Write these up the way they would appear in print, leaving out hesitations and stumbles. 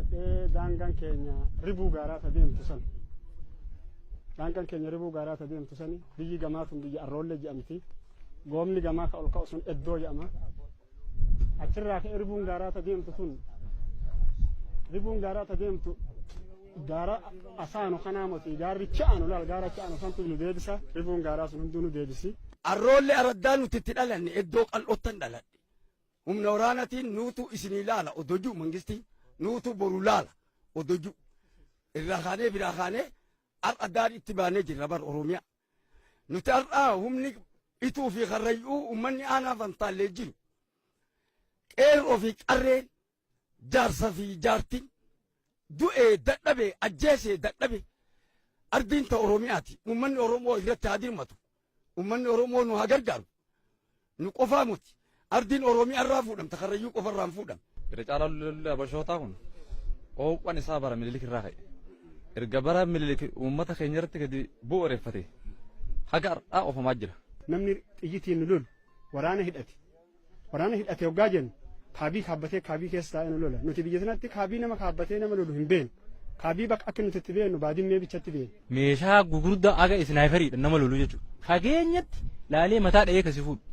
guddadhee daangaan keenya ribuu gaaraa deemtu san daangaan keenya ribuu gaaraa deemtu sani biyyi gamaa tun biyya arroollee jedhamti goomni gamaa ka ol ka'u sun eddoo jedhama achirraa ka'e ribuun gaaraa deemtu sun ribuun gaaraa deemtu gaara asaanu kanaa moti gaarri cha'anu laal gaara cha'anu santu nu deebisa ribuun gaaraa sun hunduu nu deebisi arroollee araddaa nuti itti dhalanne eddoo qal'oottan dhaladhe humna waraanatiin nuutu isinii laala odoju mangistiin nuutu boru laala odoju irraa kaanee biraa kaanee har'a daadhi itti baanee jirra bar oromiyaa nuti har'aa humni ituu fi karrayyuu ummanni aanaaf antaallee jiru qeerroo fi qarreen jaarsa fi jaartiin du'ee dadhabe ajjeesee dadhabe ardiin ta oromiyaati ummanni oromoo irratti haa dirmatu ummanni oromoo nu haa gargaaru nu qofaa muti ardiin oromiyaa irraa fuudhamta karrayyuu qofa irraan fuudham irra caalaa lolli abashootaa kun oophan isaa bara mililik irraa ka'e erga bara mililik uummata keenya irratti gadi bu'uureeffate haga har'aa ofamaa jira namni xiyyitiin nu lolu waraana hidhate hoggaa jennu kaabii kaabbatee kaabii keessa taa'ee nu lola nuti biyya sanatti kaabii nama kaabbatee nama lolu hin beenu kaabii bakka akka nuti itti beenu baadimmee bichatti beenu. Meeshaa gugurdaa aga isnaayifariidha nama lolu jechuudha. Fageenyatti laalee mataa dha'ee kasi fuudhu.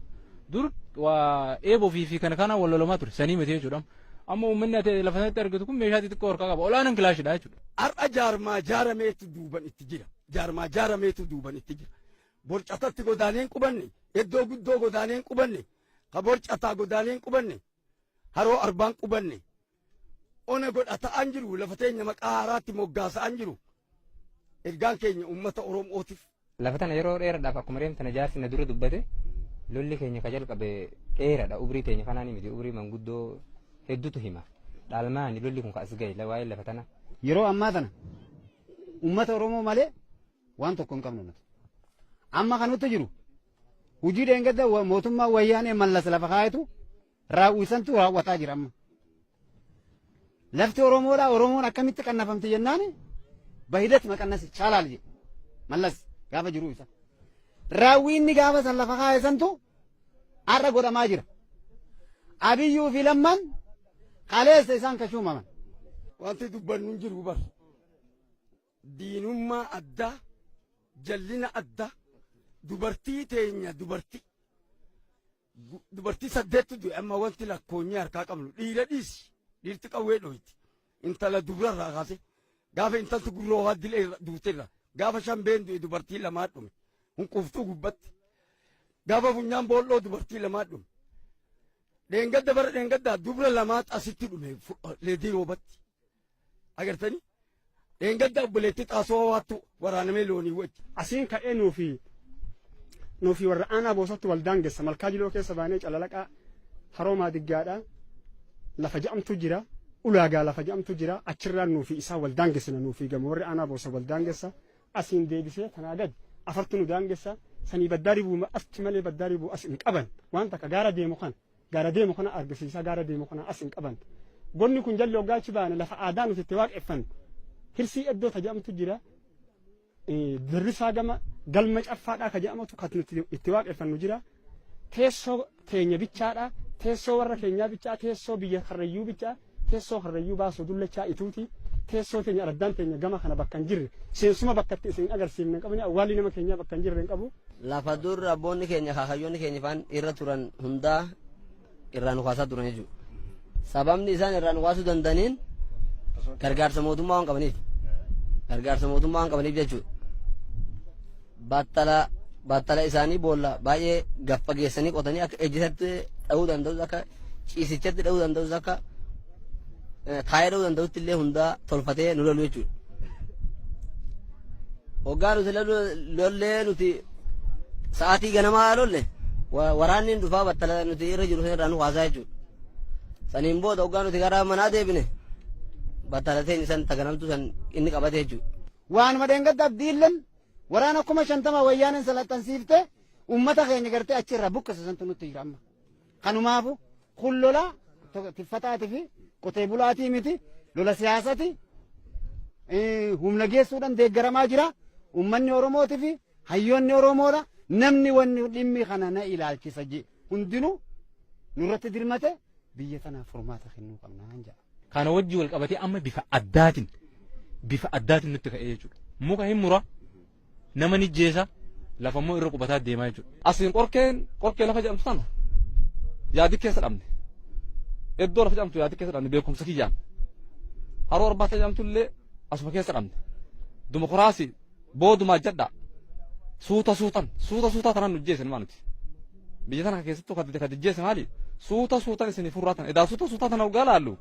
Dur waa eeboo fi kana wal lolamaa ture sanii miti jechuudha. Amma uummanni ati lafa sanatti argatu kun meeshaa xixiqqoo harkaa qaba olaanan kilaashidha jechuudha. Har'a jaarmaa jaarameetu duuban itti jira. Jaarmaa jaarameetu duuban itti jira. Borcatatti godaaneen qubanne iddoo guddoo godaaneen qubanne ka borcataa godaaneen qubanne haroo arbaan qubanne ona godhataan jiru lafa teenya maqaa haaraatti moggaasa'an jiru ergaan keenya uummata oromootiif. Lafa tana yeroo dheeraadhaaf akkuma reemtana jaarsi na dura dubbate lolli keenya ka jalqabe dheeraadha ubrii teenya kanaanii miti ubrii manguddoo hedduutu hima dhaalmaani lolli kun ka as gahe waa'ee lafa tana. Yeroo ammaa tana uummata oromoo malee waan tokko hin qabnu nuti. Amma kanutti jiru hujii dheengadda mootummaa wayyaanee mallas lafa kaayetu raawwisantu raawwataa jira amma. Lafti oromoodha oromoon akkamitti qannafamti jennaani bahidatti maqannasi chaalaal jedhe mallas gaafa jiru isa. Raawwiinni gaafa san lafa kaayesantu har'a godhamaa jira. Abiyyuu fi lamman kaleessa isaan kashuumaman. Wanti dubbannu hin jiru bar diinummaa addaa jallina addaa dubartii teenya dubartii saddeettu du'e amma wanti lakkoonyee harkaa qabnu dhiira dhiisi dhiirti qawwee dhoyti intala dubrarraa kaase gaafa intalti gurroo haddilee duuterra gaafa shambeen du'e dubartii lamaa dhume hunquuftuu gubbatti gaafa funyaan boolloo dubartii lamaa dhume dheengadda bara dheengaddaa dubra lamaa asitti dhume leedii roobatti agartanii dheengadda obboleetti xaasoo waattu waraanamee loonii wajji. Asiin ka'ee nuufi warra aanaa boosatti waldaangessa malkaa jiloo keessa baanee calalaqaa haroomaa diggaadhaa lafa ja'amtu jira ulaagaa lafa ja'amtu jira achirraan nuufi isaa waldaangessina nuufi gama warri aanaa boosa waldaangessa asiin deebisee kanaa gadi afartu nu daangessa sanii baddaa ribuu achi malee baddaa ribuu as hin qaban waan takka gaara deemu kana argisiisaa gaara deemu kana as hin qaban gonni kun jalli hoggaa achi baane lafa aadaa nuti itti waaqeffannu hirsii iddoo taja'amtu jira dirrisaa gama galma caffaadhaa ka jedhamatu kan nuti itti waaqeffannu jira teessoo teenya bichaadhaa teessoo warra keenyaa bichaa teessoo biyya karrayyuu bichaa teessoo karrayyuu baasuu dullachaa ituuti teessoo teenya araddaan teenya gama kana bakka hin jirre seensuma bakkatti isin agarsiifne qabni awwaalli nama keenyaa bakka hin jirre hin qabu. Lafa dur abboonni keenya kaakayyoonni keenya faan irra turan hundaa irraan waasaa turan jechuudha. Sababni isaan irraan waasuu danda'aniin gargaarsa mootummaa waan qabaniif jechuudha. Battala isaanii boolla baay'ee gaffa geessanii qotanii akka ejjisatti dha'uu danda'us akka ciisichatti dha'uu danda'us akka taa'ee dha'uu danda'utti illee hundaa tolfatee nu lolu jechuudha. Hoggaa nuti lollee nuti sa'aatii ganamaa lolle waraanni dhufaa battala nuti irra jiru irraa nu haasaa jechuudha. Saniin booda hoggaa nuti gara manaa deebine battala teenya san taganamtu san inni qabate jechuudha. Waan madeengadda abdiilleen waraana akkuma 50 wayyaaneen salaxansiifte ummata keenya gartee achirraa buqqisa santu nutti jira amma. Kanumaafu kun lola tiffataatii fi qotee bulaatii miti lola siyaasati humna geessuudhaan deeggaramaa jira ummanni oromootii fi hayyoonni oromoodha namni wanni dhimmi kana na ilaalchisa hundinuu nurratti dirmate biyya tanaaf furmaata kennuu qabnaa jedha. kana wajji wal qabatee amma bifa addaatiin nutti ka'ee jechuudha. Muka hin mura nama ni jeesa lafa immoo irra qubataa deemaa jechuudha. Asiin qorkee lafa jedhamtu sana yaadi keessa dhabne. Iddoo lafa jedhamtu yaadi keessa dhabne beekumsa kiyyaan. Haroo arbaata jedhamtu illee asuma keessa dhabne. Dimokiraasii boodumaa jedha suuta tanan nu jeesan maanuti. Biyya tana keessattuu kan jeese maali? Suuta isinii furraatan. Edaa suuta tana ugaa laallu.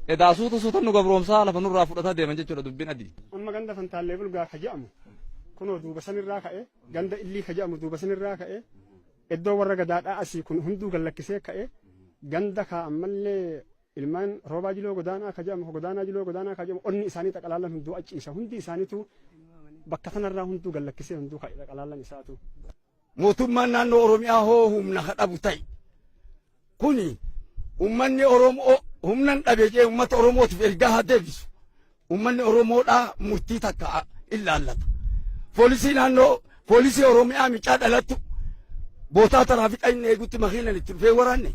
Edaa suuta nu gabroomsaa lafa nurraa fudhataa deeman jechuudha dubbiin adii. Amma ganda fantaallee bulgaa ka jedhamu kunoo duuba sanirraa ka'e ganda illii ka jedhamu duuba sanirraa ka'e iddoo warra gadaadhaa asii kun hunduu gallakkisee ka'e ganda kaa ammallee ilmaan roobaa jiloo godaanaa ka jedhamu godaanaa jiloo godaanaa ka jedhamu onni isaanii xaqalaalan hunduu achiisa hundi isaaniitu bakka sanarraa hunduu gallakkisee hunduu ka'e xaqalaalan isaatu. Mootummaan naannoo Oromiyaa hoo humna kadhabu ta'e kuni ummanni Oromoo humnan dhabe jee ummata Oromootiif ergaa haa deebisu. Ummanni Oromoodhaa murtii takka ilaallata. Poolisii Oromiyaa micaa dhalattu bootaa taraafiqa inni eegutti makiinan itti dhufee waraanne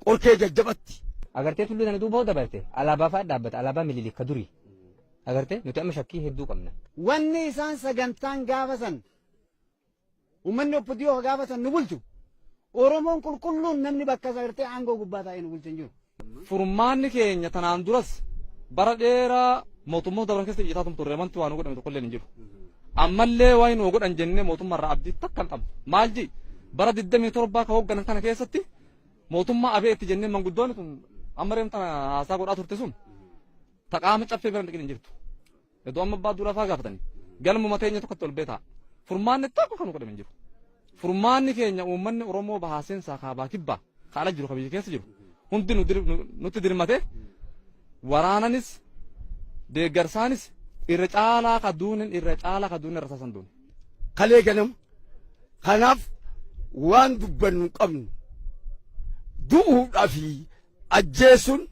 qorkee jajjabatti. Agartee tulluu sana duuba dabarte alaabaa fa'aa dhaabbata alaabaa Minilik durii. Agartee nuti amma shakkii hedduu qabna. Wanni isaan sagantaan gaafa san ummanni oppidiyoo gaafa san nu bulchu Oromoon qulqulluun namni bakka agartee aangoo gubbaa taa'ee nu bulchan jiru. Furmaanni keenya tanaan duras bara dheeraa mootummoota dabalan keessa ijaataa turre wanti waan godhame tokkollee hin jiru. Ammallee waan nu godhan jennee mootummaarraa abdii takka hin qabnu. Maal jii bara 27 ka hoogganan kana keessatti mootummaa abee itti jennee manguddoonni kun amma reemta haasaa godhaa turte sun taqaama caffee bira dhiqin hin jirtu. Iddoo amma abbaa duraa fa'aa gaafatanii galmuma teenya tokkotti ol beetaa. Furmaanni takka kan godhame hin jiru. Furmaanni keenya uummanni Oromoo bahaaseensaa kaabaa kibbaa haala jiru kabiyya keessa jiru. Hundi nutti dirmate waraananis deeggarsaanis irra caalaa kaduunin irra sasan duun. Kalee ganam kanaaf waan dubbannu qabnu du'uudhaa fi ajjeesuun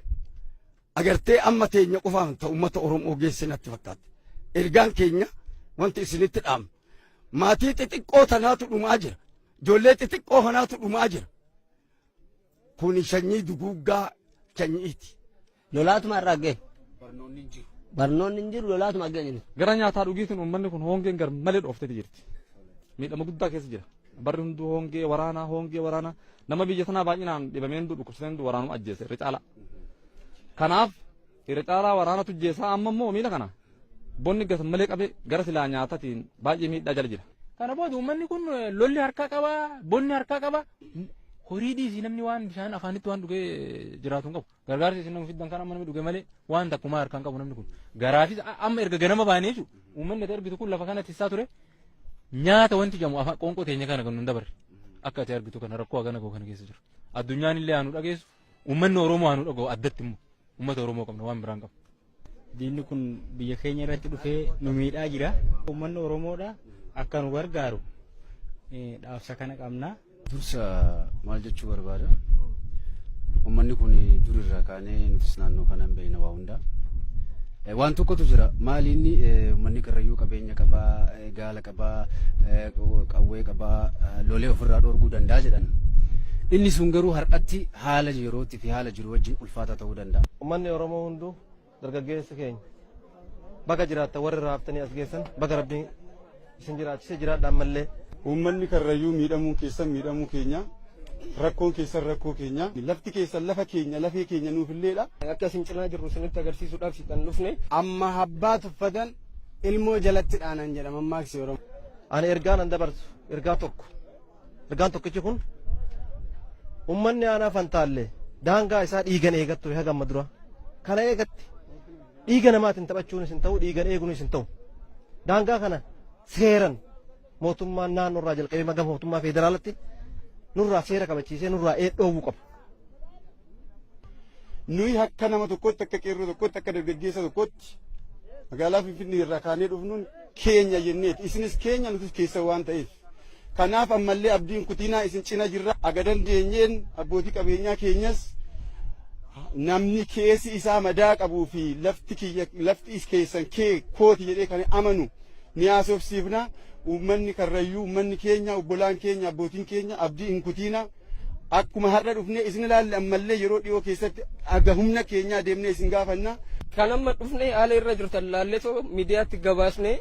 agartee amma teenya qofaan ta'u uummata Oromoo geessinatti fakkaate. Ergaan keenya wanti isinitti dhaamu. Maatii xixiqqoo tanaatu dhumaa jira. Ijoollee xixiqqoo kanaatu dhumaa jira. Kuni sanyii duguuggaa sanyiiti. Lolaatuma irraa ga'e. Barnoonni hin jiru lolaatuma ga'e. Gara nyaataa dhugiitiin uummanni kun hongeen gar malee dhooftee jirti. Miidhama guddaa keessa jira. Barri hunduu hongee waraanaa nama biyya sanaa baay'inaan dhibamee hunduu dhukkubsatee hunduu waraanuma ajjeese irra caalaa. Kanaaf irra caalaa waraanatu jeesaa amma immoo miila kana. Bonni gasa malee qabee gara silaa nyaatatiin baay'ee miidhaa jala jira. Kana booda uummanni kun lolli harkaa qaba, bonni harkaa qaba. Horii dhiisii namni waan bishaan afaanitti waan dhugee jiraatu hin qabu. Gargaarsi isin nama fiddan kan amma namni dhuge malee waan takkumaa harkaan qabu namni kun. Garaafis amma erga ganama baanee jechuudha. Uummanni argitu kun lafa kanatti isaa ture nyaata wanti jedhamu afaan qoonqoo teenya kana kan nu dabarre. Akka ati argitu kana rakkoo hagana koo kana keessa jiru. Addunyaan illee haa nu dhageessu. Uummanni Oromoo haa nu dhaga'u addatti immoo. Uummata Oromoo qabna waan biraan qabu. Diinni kun biyya keenya irratti dhufee nu miidhaa jira. Uummanni Oromoodha akka nu gargaaru dhaabsa kana qabna. Dursa maal jechuu barbaada? Uummanni kun durirraa kaanee nutis naannoo kana hin beekna waa hundaa. Waan tokkotu jira. Maali inni uummanni Karrayyuu qabeenya qabaa, gaala qabaa, qawwee qabaa, lolee ofirraa dhoorguu danda'a jedhan. Inni sun garuu har'atti haala yerootti fi haala jiru wajjin ulfaata ta'uu danda'a. Uummanni Oromoo hunduu dargaggeessa keenya baga jiraatta warri raaftanii as geessan baga rabbiin isin jiraachise jiraadhaan mallee. Uummanni Karrayyuu miidhamuu keessan miidhamuu keenya rakkoon keessan rakkoo keenya lafti keessan lafa keenya lafee keenya nuufilleedha. Akka isin cinaa jirru isinitti agarsiisuudhaaf sitan dhufne. Amma habbaa tuffatan ilmoo jalatti dhaanan jedhama maksi Oromoo. Ani ergaan an dabarsu ergaa tokko. Ergaan tokkichi kun uummanni aanaa fantaallee daangaa isaa dhiigan eegattu haga amma dura. Kana eegatti dhiiga namaatiin taphachuun isin ta'u dhiigan eeguun isin ta'u. Daangaa kana seeran mootummaan naannoo irraa jalqabee maga mootummaa federaalatti nurraa seera kabachiisee nurraa dhoowwuu qaba. Nuyi akka nama tokkotti akka qeerroo tokkotti akka dargaggeessa tokkotti magaalaa Finfinnee irraa kaanee dhufnuun keenya jenneeti. Isinis keenya nutis keessa waan ta'eef. Kanaaf ammallee abdiin kutinaa isin cina jirra. Aga dandeenyeen abbootii qabeenyaa keenyas namni keessi isaa madaa qabuu fi lafti keessan kee kooti jedhee kan amanu ni haasofsiifna. Uummanni Karrayyuu uummanni keenya obbolaan keenya abbootiin keenya abdii hin kutina akkuma har'a dhufnee isin ilaalle ammallee yeroo dhiyoo keessatti aga humna keenyaa deemnee isin gaafanna. Kan amma dhufnee haala irra jirtan laalletoo miidiyaatti gabaasnee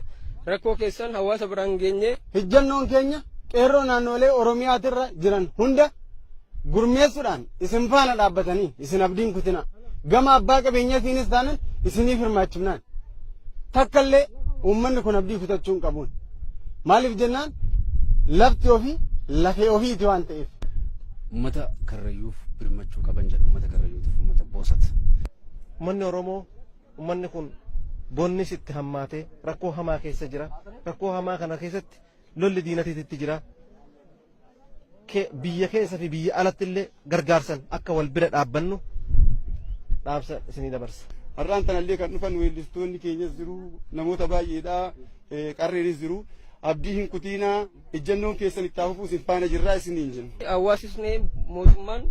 rakkoo keessan hawaasa biraan geenye. Hijjannoon keenya qeerroo naannolee Oromiyaatirra jiran hunda gurmeessuudhaan isin faana dhaabbatanii isin abdiin kutina. Gama abbaa qabeenyaatiinis taanan isiniif hirmaachifnaan. Takkallee uummanni kun abdii kutachuu hin qabuun. Maaliif jennaan lafti ofii lafee ofiiti waan ta'eef. Uummata karrayyuuf birmachuu qaban jedhu uummata karrayyuutiif uummata boosata. Uummanni Oromoo uummanni kun bonni sitti hammaatee rakkoo hamaa keessa jira. Rakkoo hamaa kana keessatti lolli diinatiitti jira. Biyya keessa fi biyya alatti illee gargaarsan akka wal bira dhaabbannu dhaamsa isinii dabarsa. Har'aan tanallee kan dhufan weellistoonni keenyas jiru namoota baay'eedha qarreeris jiru. Abdii hin kutiinaa ejjannoon keessan itti hafuuf isin faana jirraa isiniin jenna. Hawaasisnee mootummaan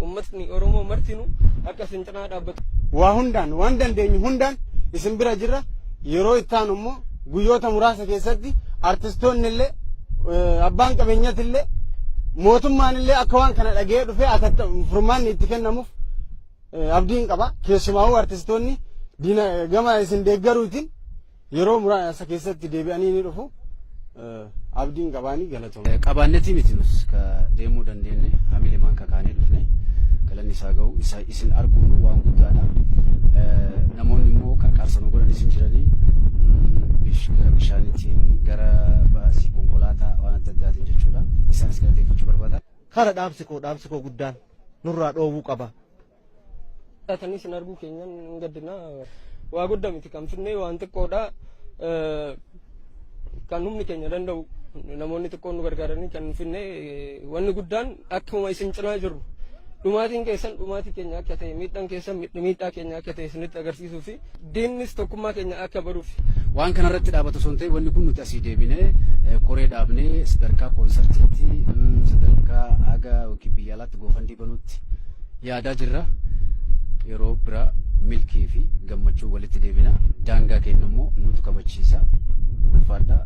uummatni Oromoo martinu akka isin cinaa dhaabbatu. Waa hundaan waan dandeenyu hundaan isin bira jirra. Yeroo itti aanu immoo guyyoota muraasa keessatti artistoonni illee abbaan qabeenyaati illee mootummaan illee akka waan kana dhagee dhufee akka furmaanni itti kennamuuf abdiin qaba. Keessumaa'uu artistoonni gama isin deeggaruutiin yeroo muraasa keessatti deebi'anii ni dhufu. Abdiin qabaanii galatoomna. Qabaannetii miti nus ka deemuu dandeenye hamilemaan kakaanee dhufne galanni isaa ga'u isin arguun waan guddaadha. Namoonni immoo qarqaarsa nu godhan isin jiranii gara bishaaniitiin gara baasii konkolaataa waan adda addaatiin jechuudha. Isaanis galateeffachuu barbaada. Kana dhaamsi koo guddaan nurraa dhoowwuu qaba. Taatanii isin arguu keenyan gaddina waa guddaa miti kan finnee waan xiqqoodha. Kan humni keenya danda'u namoonni xiqqoon nu gargaaranii kan finne wanni guddaan akkuma isin cinaa jirru dhumaatiin keessan dhumaatii keenya akka ta'e miidhaan keessan miidhaa keenya akka ta'e isinitti agarsiisuu fi diinnis tokkummaa keenya akka baruuf. Waan kanarratti dhaabatu osoo hin ta'e wanni kun nuti asii deebinee koree dhaabnee sadarkaa koonsartiitti sadarkaa haga yookiin biyya alaatti goofandii banuutti yaadaa jirra. Yeroo bira milkii fi gammachuu walitti deebina. Daangaa keenya immoo nutu kabachiisa. Ulfaadhaa.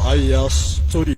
Ayas Story.